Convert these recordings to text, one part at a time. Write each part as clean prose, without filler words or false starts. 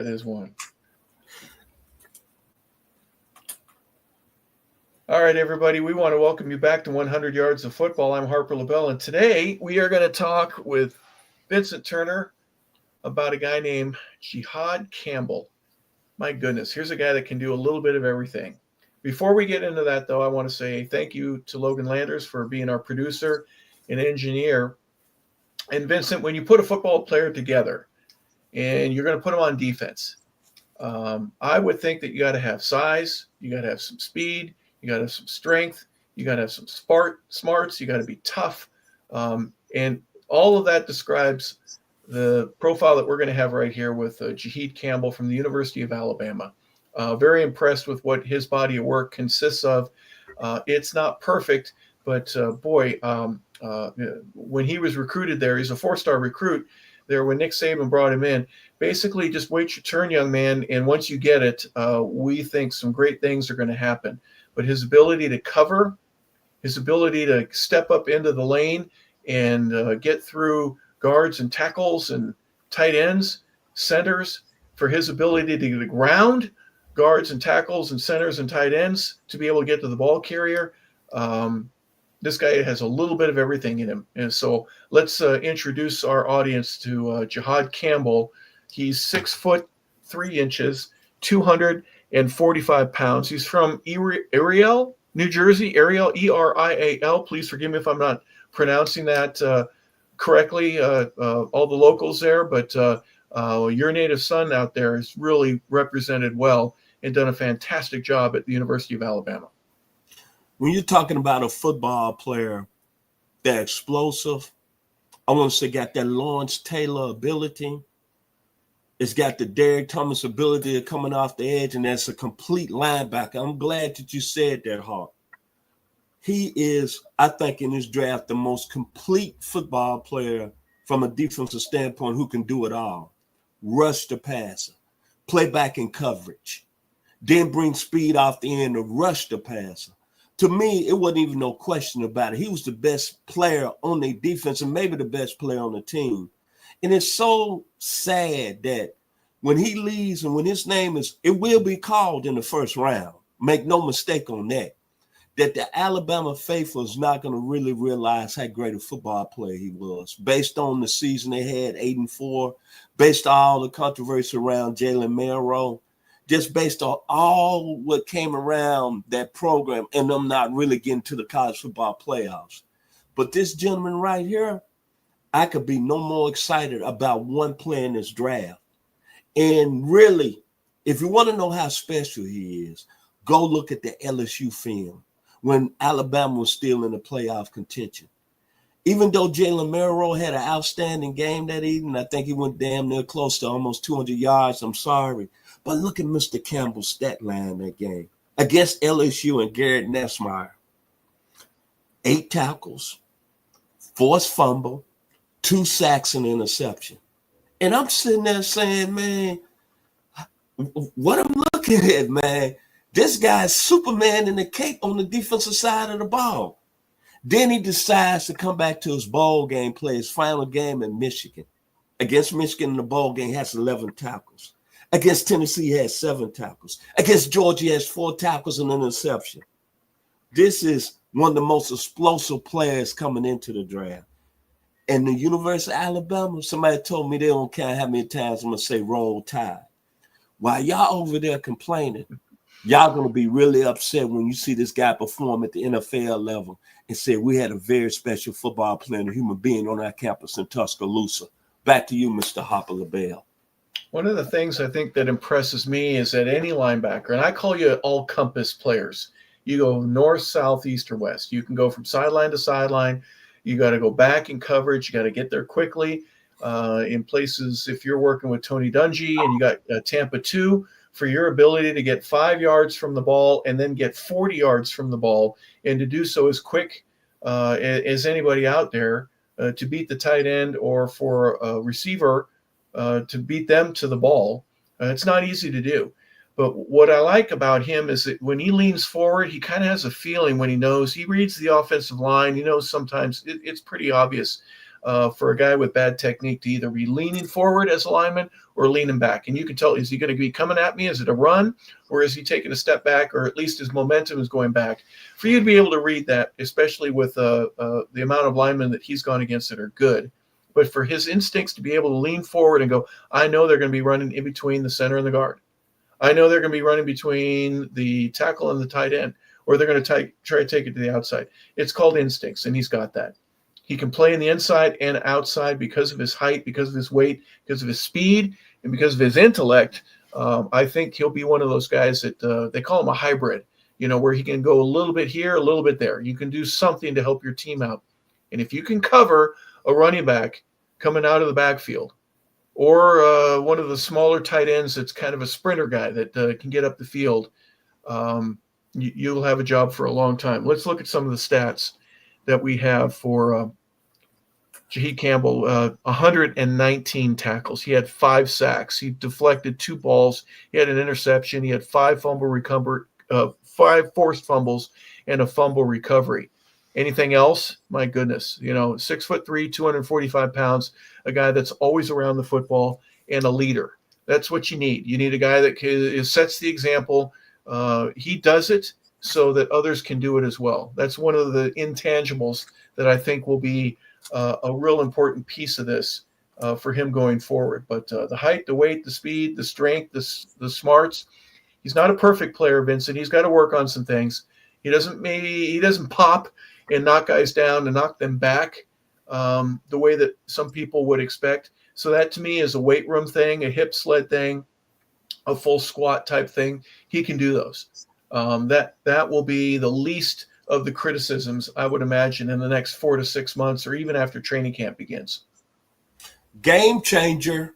That is one. All right, everybody, we want to welcome you back to 100 Yards of Football. I'm Harper LaBelle, and today we are going to talk with Vincent Turner about a guy named Jihaad Campbell. My goodness, here's a guy that can do a little bit of everything. Before we get into that, though, I want to say thank you to Logan Landers for being our producer and engineer. And Vincent, when you put a football player together and you're going to put him on defense, I would think that you got to have size, you got to have some speed, you got to have some strength, you got to have some smarts, you got to be tough. And all of that describes the profile that we're going to have right here with Jihaad Campbell from the University of Alabama. Very impressed with what his body of work consists of. It's not perfect, but when he was recruited there, he's a four-star recruit there when Nick Saban brought him in. Basically, just wait your turn, young man, and once you get it, we think some great things are going to happen. But his ability to cover, his ability to step up into the lane and get through guards and tackles and tight ends, centers, for his ability to get ground guards and tackles and centers and tight ends to be able to get to the ball carrier. This guy has a little bit of everything in him. And so let's introduce our audience to Jihaad Campbell. He's 6'3", 245 pounds. He's from Ariel, New Jersey. Ariel, E-R-I-A-L. Please forgive me if I'm not pronouncing that correctly, all the locals there, but your native son out there is really represented well and done a fantastic job at the University of Alabama. When you're talking about a football player, they're explosive. I want to say got that Lawrence Taylor ability. It's got the Derrick Thomas ability of coming off the edge, and that's a complete linebacker. I'm glad that you said that, Hawk. He is, I think, in this draft, the most complete football player from a defensive standpoint who can do it all. Rush the passer, play back in coverage, then bring speed off the end to rush the passer. To me, it wasn't even no question about it. He was the best player on their defense and maybe the best player on the team. And it's so sad that when he leaves and when his name is, it will be called in the first round. Make no mistake on that. That the Alabama faithful is not going to really realize how great a football player he was based on the season they had, 8-4, based on all the controversy around Jalen Milroe, just based on all what came around that program and them not really getting to the college football playoffs. But this gentleman right here, I could be no more excited about one player in this draft. And really, if you want to know how special he is, go look at the LSU film when Alabama was still in the playoff contention. Even though Jalen Milroe had an outstanding game that evening, I think he went damn near close to almost 200 yards. I'm sorry. But look at Mr. Campbell's stat line that game against LSU and Garrett Nessmeyer. 8 tackles, forced fumble, 2 sacks and interception. And I'm sitting there saying, man, what I'm looking at, man, this guy's Superman in the cape on the defensive side of the ball. Then he decides to come back to his bowl game, play his final game in Michigan. Against Michigan in the bowl game, has 11 tackles. Against Tennessee, he has 7 tackles. Against Georgia, he has 4 tackles and an interception. This is one of the most explosive players coming into the draft. And the University of Alabama, somebody told me they don't care how many times I'm going to say roll tide. While y'all over there complaining, y'all going to be really upset when you see this guy perform at the NFL level and say we had a very special football player and a human being on our campus in Tuscaloosa. Back to you, Mr. Harper LaBelle. One of the things I think that impresses me is that any linebacker, and I call you all-compass players, you go north, south, east, or west. You can go from sideline to sideline. You got to go back in coverage. You got to get there quickly. In places, if you're working with Tony Dungy and you got Tampa 2, for your ability to get 5 yards from the ball and then get 40 yards from the ball, and to do so as quick as anybody out there to beat the tight end or for a receiver to beat them to the ball. It's not easy to do. But what I like about him is that when he leans forward, he kind of has a feeling when he knows he reads the offensive line. He knows sometimes it's pretty obvious for a guy with bad technique to either be leaning forward as a lineman or leaning back. And you can tell, is he going to be coming at me? Is it a run, or is he taking a step back, or at least his momentum is going back? For you to be able to read that, especially with the amount of linemen that he's gone against that are good, but for his instincts to be able to lean forward and go, I know they're going to be running in between the center and the guard. I know they're going to be running between the tackle and the tight end, or they're going to try to take it to the outside. It's called instincts, and he's got that. He can play in the inside and outside because of his height, because of his weight, because of his speed, and because of his intellect. I think he'll be one of those guys that they call him a hybrid, where he can go a little bit here, a little bit there. You can do something to help your team out. And if you can cover a running back coming out of the backfield, or one of the smaller tight ends that's kind of a sprinter guy that can get up the field, you'll have a job for a long time. Let's look at some of the stats that we have for Jihaad Campbell. 119 tackles. He had 5 sacks. He deflected 2 balls. He had an interception. He had 5 5 forced fumbles, and a fumble recovery. Anything else? My goodness, 6'3", 245 pounds, a guy that's always around the football, and a leader. That's what you need. You need a guy that sets the example. He does it so that others can do it as well. That's one of the intangibles that I think will be a real important piece of this for him going forward. But the height, the weight, the speed, the strength, the smarts. He's not a perfect player, Vincent. He's got to work on some things. He doesn't pop and knock guys down and knock them back the way that some people would expect. So that to me is a weight room thing, a hip sled thing, a full squat type thing. He can do those. That will be the least of the criticisms, I would imagine, in the next 4 to 6 months, or even after training camp begins. Game changer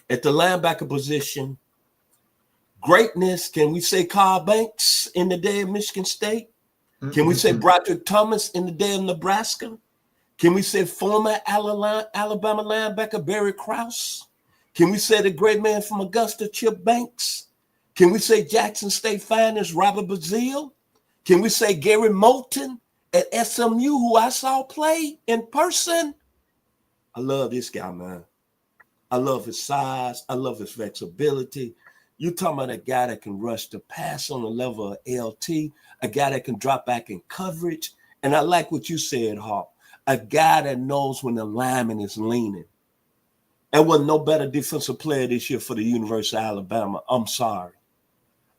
at the linebacker position. Greatness. Can we say Carl Banks in the day of Michigan State? Can we say Broderick Thomas in the day of Nebraska? Can we say former Alabama linebacker Barry Krause? Can we say the great man from Augusta, Chip Banks? Can we say Jackson State finest Robert Bazile? Can we say Gary Moulton at SMU, who I saw play in person? I love this guy, man. I love his size. I love his flexibility. You're talking about a guy that can rush the pass on the level of LT, a guy that can drop back in coverage. And I like what you said, Hawk, a guy that knows when the lineman is leaning. There wasn't no better defensive player this year for the University of Alabama. I'm sorry.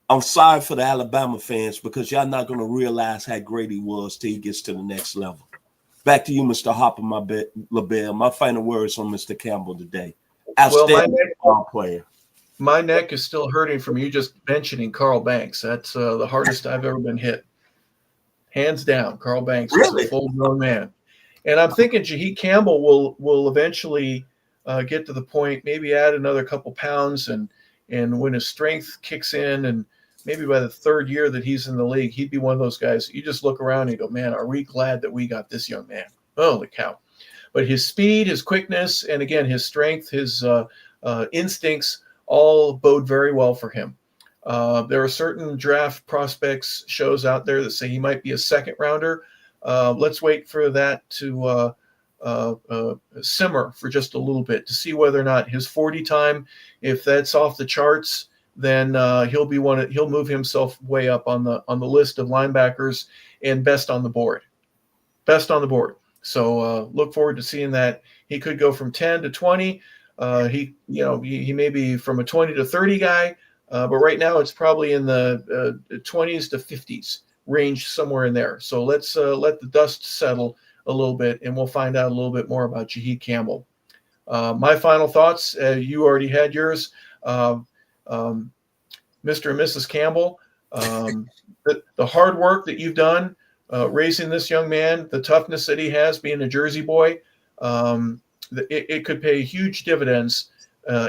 I'm sorry for the Alabama fans, because y'all not going to realize how great he was till he gets to the next level. Back to you, Mr. Hopper, LaBelle. My final words on Mr. Campbell today. Outstanding ball player. My neck is still hurting from you just mentioning Carl Banks. That's the hardest I've ever been hit. Hands down, Carl Banks Really? is a full-grown man. And I'm thinking Jihaad Campbell will eventually get to the point, maybe add another couple pounds, and when his strength kicks in, and maybe by the 3rd year that he's in the league, he'd be one of those guys. You just look around and you go, man, are we glad that we got this young man? Holy cow. But his speed, his quickness, and again, his strength, his instincts all bode very well for him. There are certain draft prospects shows out there that say he might be a 2nd rounder. Let's wait for that to simmer for just a little bit to see whether or not his 40 time, if that's off the charts, then he'll move himself way up on the list of linebackers and best on the board. So look forward to seeing that. He could go from 10 to 20. He may be from a 20 to 30 guy, but right now it's probably in the 20s to 50s range, somewhere in there. So let's let the dust settle a little bit, and we'll find out a little bit more about Jihaad Campbell. My final thoughts, you already had yours. Mr. and Mrs. Campbell, the hard work that you've done raising this young man, the toughness that he has being a Jersey boy, it could pay huge dividends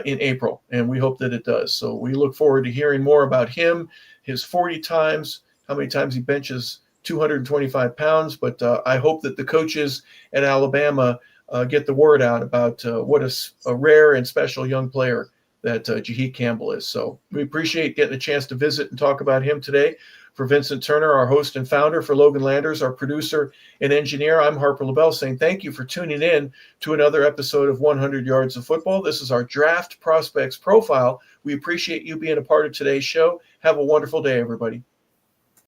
in April, and we hope that it does. So we look forward to hearing more about him, his 40 times, how many times he benches 225 pounds. But I hope that the coaches at Alabama get the word out about what a rare and special young player that Jihaad Campbell is. So we appreciate getting a chance to visit and talk about him today. For Vincent Turner, our host and founder, for Logan Landers, our producer and engineer, I'm Harper LaBelle saying thank you for tuning in to another episode of 100 Yards of Football. This is our Draft Prospects Profile. We appreciate you being a part of today's show. Have a wonderful day, everybody.